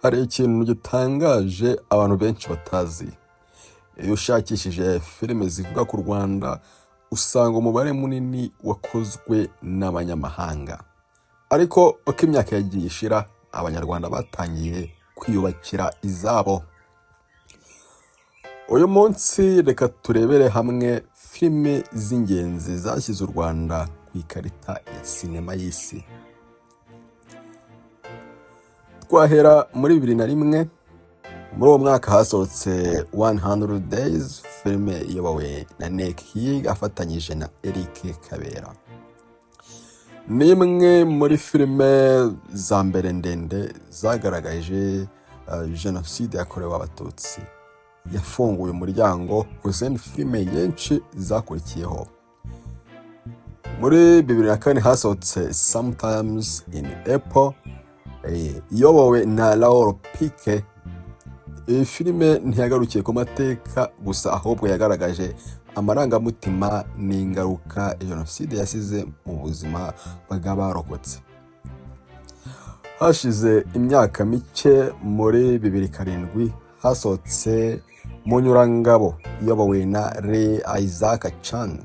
Hari ikintu gitangaje abantu benshi batazi. Iyo ushakishije filime zivuga ku Rwanda usanga umubare munini wakozwe n'abanyamahanga. Ariko uko imyaka yagiye ishira, abanyarwanda batangiye kwiyubakira izabo. Uyu munsi reka turebere hamwe filime z'ingenzi zashyize u Rwanda ku ikarita ya sinema y'isi. Twahera muri 2001. Muri uwo mwaka hasohotse 100 Days, filime iyobowe na Nick afatanyije na Eric Kabera. Ni imwe muri filime za mbere ndende zagaragaje jenoside yakorewe abatutsi. Yafunguye umuryango ku zindi filime nyinshi zakurikiyeho. Muri 2004 hasohotse Sometimes in April, iyobowe na Laura Pique. Iyi filime ntiyagarukiye ku mateka gusa, ahubwo yagaragaje amarangamutima n'ingaruka jenoside yasize mu buzima bw'abarokotse. Hashize imyaka mike, muri 2007 hasohotse Munyurangabo, iyobowe na Isaac Chan.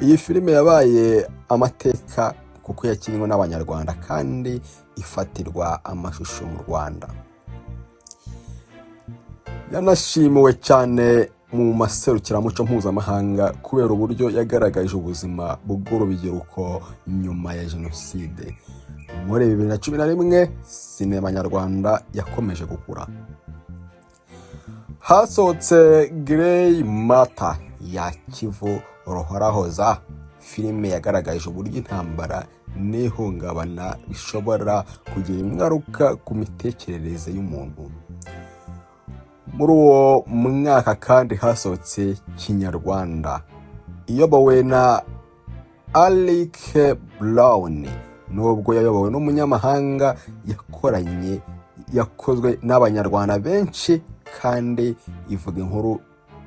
Iyi filime yabaye amateka kuko yakinwe n'abanyarwanda kandi ifatirwa amashusho mu Rwanda. Yanashimiwe cyane mu maserukiramuco mpuzamahanga kubera uburyo yagaragaje ubuzima bw'urubyiruko nyuma ya jenoside. Muri 2011 Sinema Nyarwanda yakomeje gukura. Hasohotse Grey Matter ya Kivu Ruhorahoza, filime yagaragaje uburyo intambara n'ihungabana bishobora kugira ingaruka ku mitekerereze y'umuntu. Muri uwo mwaka kandi hasohotse Kinyarwanda, iyobowe na Eric Kabera. Nubwo yayobowe n'umunyamahanga, yakozwe n'abanyarwanda benshi kandi ivuga inkuru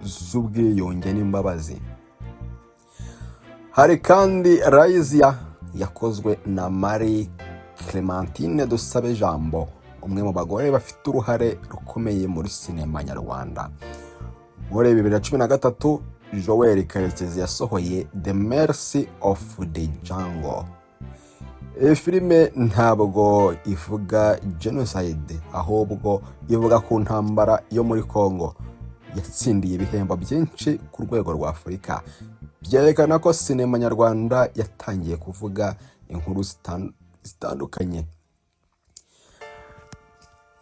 z'ubwiyunge n'imbabazi. Hari kandi Rise yakozwe na Muri Clementine Dusabe Jambo, umwe mu bagore bafite uruhare rukomeye muri sinema nyarwanda. Muri 2013 Joel Karekezi yasohoye The Mercy of the Jungle. Iyi filime ntabwo ivuga genocide, ahubwo ivuga ku ntambara yo muri Congo. Yatsindiye ibihembo byinshi ku rwego rwa Afurika. Byerekana ko sinema nyarwanda yatangiye kuvuga inkuru zitandukanye.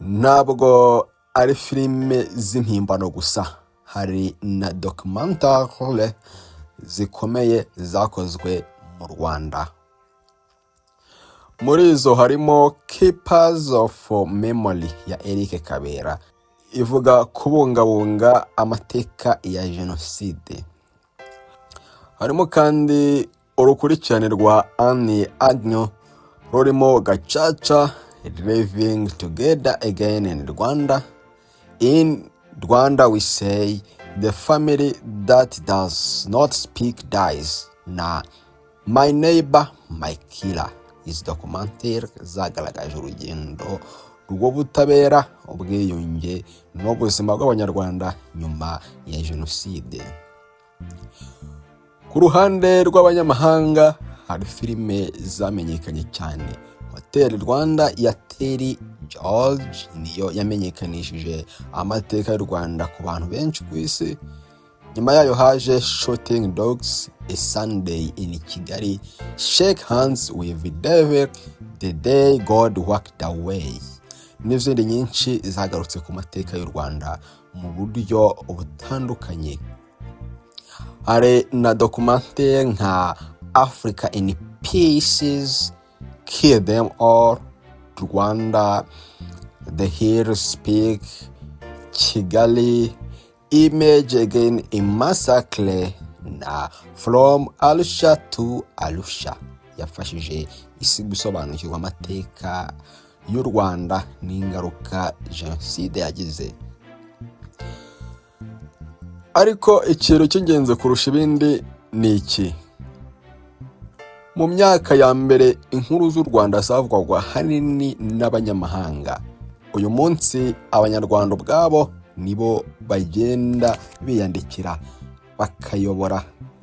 Ntabwo ari filime z'impimbano gusa, hari na documentary zikomeye zakozwe mu Rwanda. Muri izo harimo Keepers of Memory ya Eric Kabera, ivuga kubungabunga amateka ya jenoside. Harimo kandi urukurikirane rwa Annie Agnew rurimo Gacaca, Living Together Again in Rwanda. In Rwanda we say the family that does not speak dies, na My Neighbor My Killer. Izi documentary zagaragaje urugendo rw'ubutabera, ubwiyunge n'ubuzima bw'abanyarwanda nyuma ya jenoside. Ku ruhande rw'abanyamahanga hari filime zamenyekanye cyane. Hotel Rwanda ya Terry George niyo yamenyekanishije amateka y'u Rwanda ku bantu benshi ku isi. Nyuma yayo haje Shooting Dogs, A Sunday in Kigali, Shake Hands with David, The Day God Walked Away, n'izindi nyinshi zagarutse ku mateka y'u Rwanda mu buryo butandukanye. Hari na documentary nka Africa in Pieces, Kill Them All, Rwanda, The Hills Speak, Kigali, Image Again in Massacre, na From Arusha to Arusha yafashije isi gusobanukirwa amateka y'u Rwanda n'ingaruka jenoside yagize. Ariko ikintu cy'ingenzi kurusha ibindi ni iki? Mu myaka ya mbere inkuru z'u Rwanda zavugwaga hanini n'abanyamahanga. uyu munsi abanyarwanda ubwabo nibo bagenda biyandikira bakayobora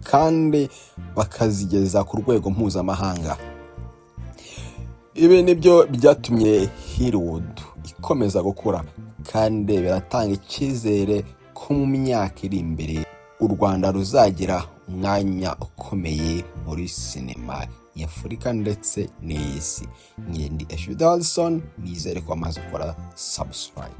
kandi bakazigeza ku rwego mpuzamahanga. Ibi nibyo byatumye Hollywood ikomeza gukura kandi biratanga icyizere ko mu myaka iri imbere u Rwanda ruzagira umwanya ukomeye muri sinema y'Afurika ndetse n'isi. Ndi Eshudalson, nizere ko amaze gukora subscribe.